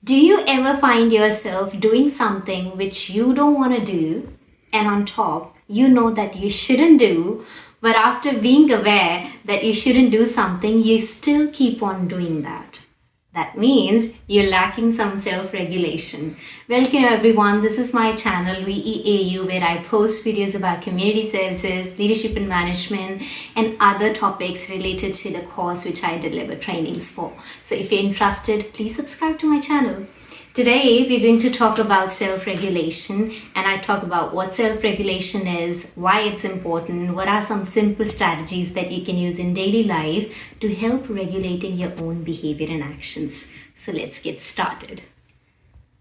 Do you ever find yourself doing something which you don't want to do, and on top, you know that you shouldn't do, but after being aware that you shouldn't do something, you still keep on doing that? That means you're lacking some self regulation. Welcome everyone, this is my channel VEAU, where I post videos about community services, leadership and management, and other topics related to the course which I deliver trainings for. So if you're interested, please subscribe to my channel. Today, we're going to talk about self regulation, and I talk about what self regulation is, why it's important, what are some simple strategies that you can use in daily life to help regulating your own behavior and actions. So, let's get started.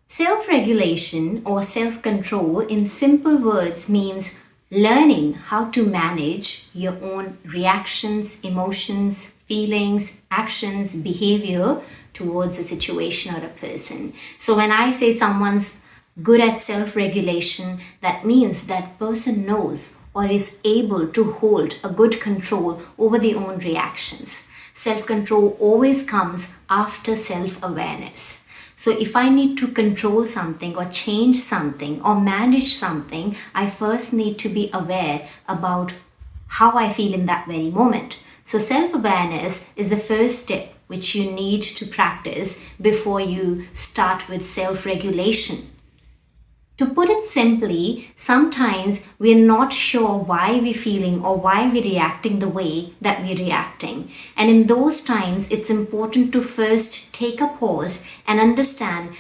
Self regulation or self control, in simple words, means learning how to manage your own reactions, emotions, feelings, actions, behavior towards a situation or a person. So when I say someone's good at self-regulation, that means that person knows or is able to hold a good control over their own reactions. Self-control always comes after self-awareness. So if I need to control something or change something or manage something, I first need to be aware about how I feel in that very moment. So self-awareness is the first step which you need to practice before you start with self-regulation. To put it simply, sometimes we're not sure why we're feeling or why we're reacting the way that we're reacting. And in those times, it's important to first take a pause and understand,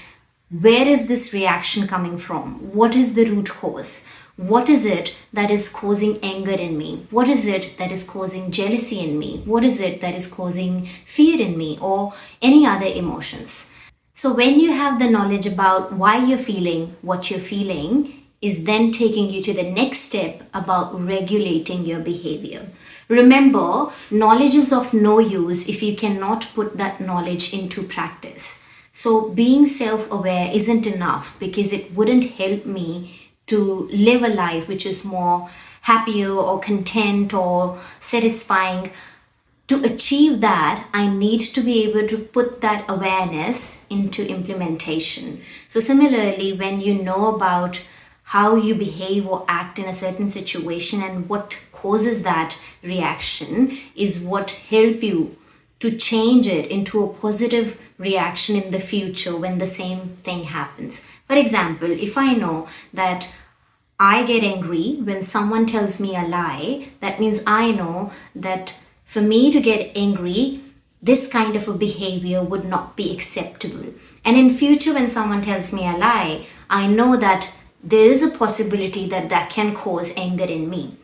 where is this reaction coming from? What is the root cause? What is it that is causing anger in me? What is it that is causing jealousy in me? What is it that is causing fear in me or any other emotions? So when you have the knowledge about why you're feeling what you're feeling, is then taking you to the next step about regulating your behavior. Remember, knowledge is of no use if you cannot put that knowledge into practice. So being self-aware isn't enough, because it wouldn't help me to live a life which is more happier or content or satisfying. To achieve that, I need to be able to put that awareness into implementation. So similarly, when you know about how you behave or act in a certain situation and what causes that reaction is what help you to change it into a positive reaction in the future when the same thing happens. For example, if I know that I get angry when someone tells me a lie, that means I know that for me to get angry, this kind of a behavior would not be acceptable. And in future, when someone tells me a lie, I know that there is a possibility that that can cause anger in me.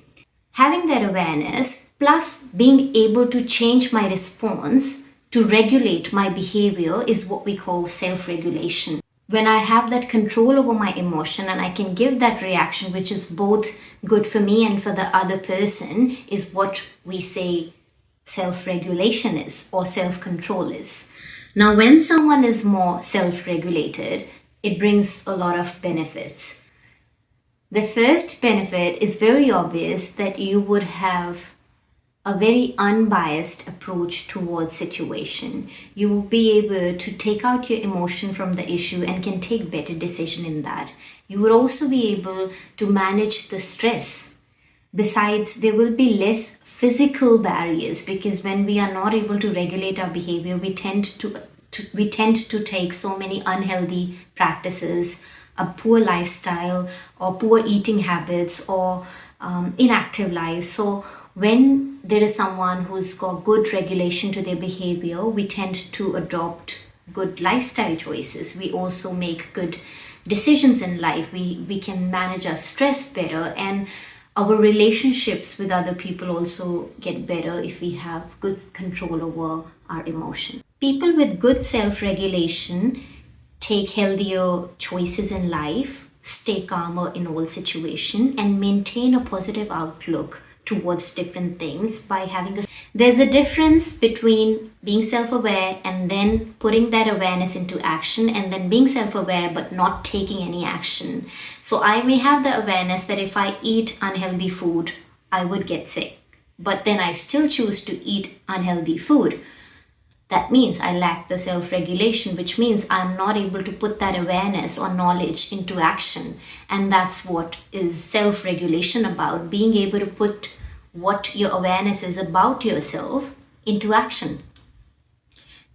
Having that awareness plus being able to change my response to regulate my behavior is what we call self-regulation. When I have that control over my emotion and I can give that reaction, which is both good for me and for the other person, is what we say self-regulation is or self-control is. Now, when someone is more self-regulated, it brings a lot of benefits. The first benefit is very obvious, that you would have a very unbiased approach towards situation. You will be able to take out your emotion from the issue and can take better decision in that. You will also be able to manage the stress. Besides, there will be less physical barriers, because when we are not able to regulate our behavior, we tend to take so many unhealthy practices, a poor lifestyle or poor eating habits or inactive life. So when there is someone who's got good regulation to their behavior, we tend to adopt good lifestyle choices. We also make good decisions in life. We can manage our stress better, and our relationships with other people also get better if we have good control over our emotion. People with good self-regulation take healthier choices in life, stay calmer in all situations, and maintain a positive outlook towards different things by having a... There's a difference between being self-aware and then putting that awareness into action, and then being self-aware but not taking any action. So I may have the awareness that if I eat unhealthy food, I would get sick, but then I still choose to eat unhealthy food. That means I lack the self-regulation, which means I'm not able to put that awareness or knowledge into action. And that's what is self-regulation about, being able to put what your awareness is about yourself into action.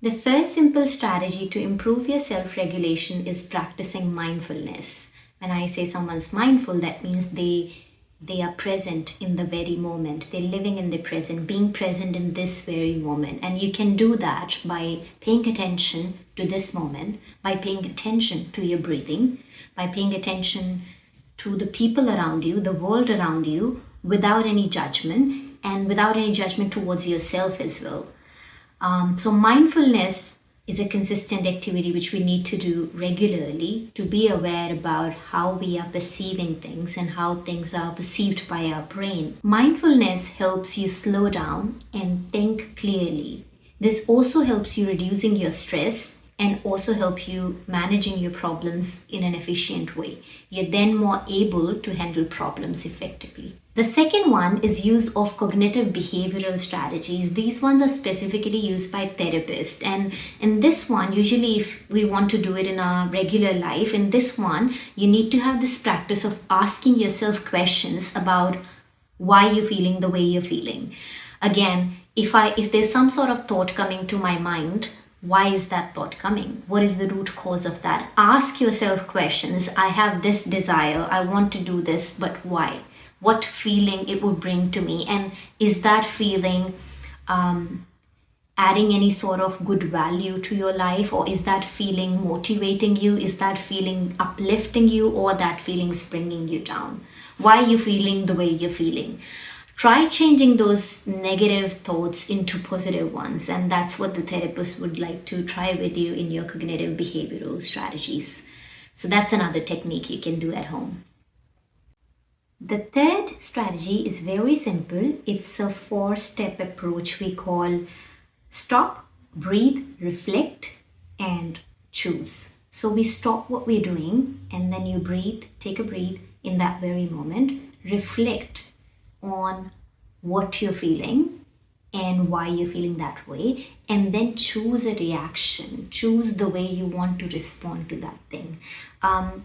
The first simple strategy to improve your self-regulation is practicing mindfulness. When I say someone's mindful, that means they are present in the very moment. They're living in the present, being present in this very moment. And you can do that by paying attention to this moment, by paying attention to your breathing, by paying attention to the people around you, the world around you, without any judgment, and without any judgment towards yourself as well. So mindfulness is a consistent activity which we need to do regularly to be aware about how we are perceiving things and how things are perceived by our brain. Mindfulness helps you slow down and think clearly. This also helps you reducing your stress and also help you managing your problems in an efficient way. You're then more able to handle problems effectively. The second one is use of cognitive behavioral strategies. These ones are specifically used by therapists. And in this one, usually if we want to do it in our regular life, in this one, you need to have this practice of asking yourself questions about why you're feeling the way you're feeling. Again, if there's some sort of thought coming to my mind, why is that thought coming? What is the root cause of that? Ask yourself questions. I have this desire. I want to do this, but why? What feeling it would bring to me? And is that feeling adding any sort of good value to your life? Or is that feeling motivating you? Is that feeling uplifting you? Or that feeling is bringing you down? Why are you feeling the way you're feeling? Try changing those negative thoughts into positive ones. And that's what the therapist would like to try with you in your cognitive behavioral strategies. So that's another technique you can do at home. The third strategy is very simple. It's a 4-step approach we call stop, breathe, reflect, and choose. So we stop what we're doing and then you breathe, take a breath in that very moment, reflect on what you're feeling and why you're feeling that way, and then choose a reaction, choose the way you want to respond to that thing.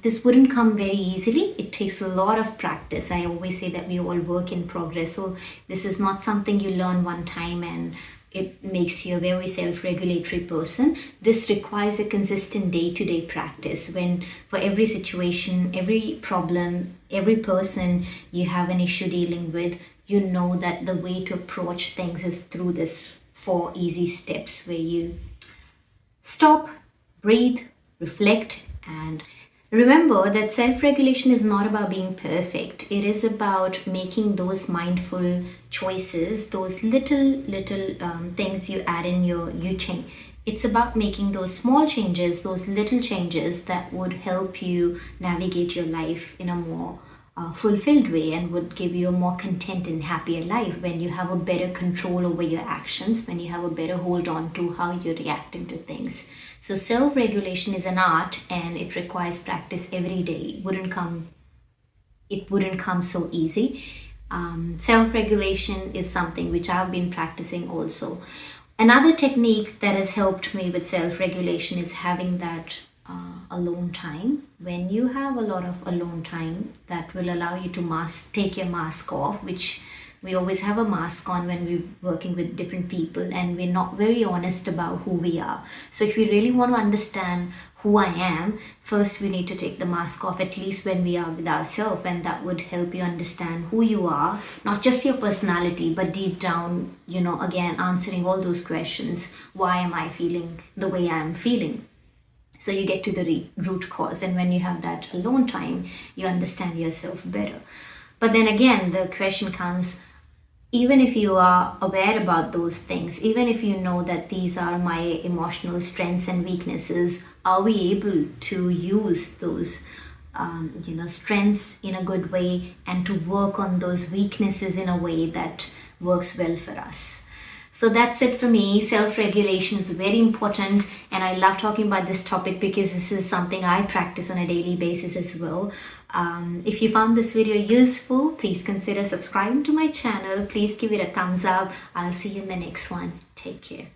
This wouldn't come very easily. It takes a lot of practice. I always say that we all work in progress, so this is not something you learn one time and it makes you a very self-regulatory person. This requires a consistent day-to-day practice when for every situation, every problem, every person you have an issue dealing with, you know that the way to approach things is through this 4 easy steps where you stop, breathe, reflect, and remember that self-regulation is not about being perfect. It is about making those mindful choices, those little things you add in you change. It's about making those small changes, those little changes that would help you navigate your life in a more fulfilled way and would give you a more content and happier life when you have a better control over your actions, when you have a better hold on to how you're reacting to things. So self-regulation is an art and it requires practice every day. It wouldn't come so easy. Self-regulation is something which I've been practicing also. Another technique that has helped me with self-regulation is having that alone time. When you have a lot of alone time, that will allow you to take your mask off, which we always have a mask on when we're working with different people and we're not very honest about who we are. So if we really want to understand who I am, first we need to take the mask off, at least when we are with ourselves, and that would help you understand who you are, not just your personality, but deep down, again, answering all those questions. Why am I feeling the way I am feeling? So you get to the root cause, and when you have that alone time, you understand yourself better. But then again, the question comes, even if you are aware about those things, even if you know that these are my emotional strengths and weaknesses, are we able to use those strengths in a good way and to work on those weaknesses in a way that works well for us? So that's it for me. Self-regulation is very important, and I love talking about this topic because this is something I practice on a daily basis as well. If you found this video useful, please consider subscribing to my channel. Please give it a thumbs up. I'll see you in the next one. Take care.